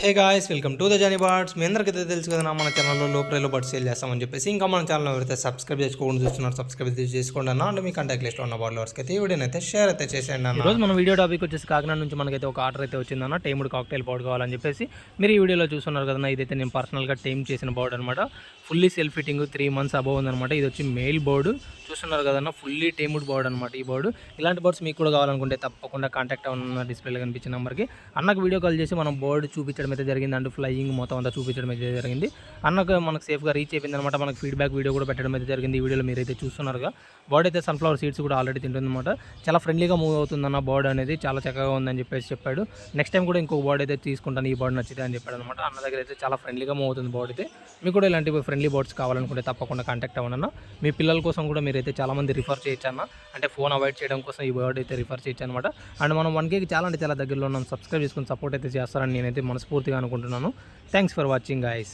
Hey guys, welcome to the Johnny Birds. మీ అందరికైతే తెలుసు కదా, మన ఛానల్లో లో ప్రైలో బర్డ్స్ సేల్ చేస్తామని చెప్పేసి. ఇంకా మన ఛానల్ ఎవరైతే సబ్స్క్రైబ్ చేసుకోకుండా చూస్తున్నారు, సబ్స్క్రైబ్ చేసుకోండి అన్న. అంటే మీ కాంటాక్ట్ లిస్ట్లో ఉన్న బార్లర్స్కి అయితే ఈ వీడియోని అయితే షేర్ అయితే చేసేయండి అన్న. ఈరోజు మన వీడియో టాపిక్ వచ్చేసి కాకినాడ నుంచి మనకైతే ఒక ఆర్డర్ అయితే వచ్చిందన్న, టైముడ్ కాక్టైల్ పౌడర్ కావాలని చెప్పేసి. మీరు ఈ వీడియోలో చూస్తున్నారు కదా, ఇదైతే నేను పర్సనల్గా టైమ్ చేసిన బోర్డు అనమాట. Fully self fitting 3 months above ఉందన్నమాట. ఇది వచ్చి మెయిల్ బోర్డు చూస్తున్నారు కదన్న, ఫుల్లీ టైముడ్ బోర్డు అనమాట. ఈ బోర్డు ఇలాంటి బోర్డ్స్ మీకు కూడా కావాలనుకుంటే తప్పకుండా కాంటాక్ట్ అవుతున్న డిస్ప్లేలో కనిపించిన నెంబర్కి అన్నకు వీడియో కాల్ చేసి మనం బోర్డు చూపించడం అయితే జరిగింది. అండ్ ఫ్లయింగ్ మొత్తం అంతా చూపించడం అయితే జరిగింది. అన్నకు మనకు సేఫ్గా రీచ్ అయిపోయింది అనమాట. మనకు ఫీడ్బ్యాక్ వీడియో కూడా పెట్టడం అయితే జరిగింది. ఈ వీడియోలో మీరైతే చూస్తున్నారుగా. బోర్డు అయితే సన్ఫ్లవర్ సీడ్స్ కూడా ఆల్రెడీ తింటుందన్నమాట. చాలా ఫ్రెండ్లీగా మూవ్ అవుతుందన్న బోర్డు అనేది, చాలా చక్కగా ఉందని చెప్పాడు. నెక్స్ట్ టైం కూడా ఇంకొక బోర్డు అయితే తీసుకుంటాను, ఈ బోర్డు నచ్చితే అని చెప్పాడు అనమాట. అన్న దగ్గర అయితే చాలా ఫ్రెండ్లీగా మూవ్ అవుతుంది బోర్డు అయితే. మీకు కూడా ఇలాంటి ఫ్రెండ్లీ బోర్డ్స్ కావాలనుకుంటే తప్పకుండా కాంటాక్ట్ అవ్వనన్నా. మీ పిల్లల కోసం కూడా మీరైతే చాలామంది రిఫర్ చేయొచ్చు అన్న. అంటే ఫోన్ అవాయిడ్ చేయడం కోసం ఈ బోర్డు అయితే రిఫర్ చేయొచ్చు అనమాట. అండ్ మనం 1Kకి చాలా అంటే చాలా దగ్గరలో ఉన్నాం. సబ్స్క్రైబ్ చేసుకుని సపోర్ట్ అయితే చేస్తారని నేనైతే మనస్ఫూర్తిగా అనుకుంటున్నాను. Thanks for watching guys.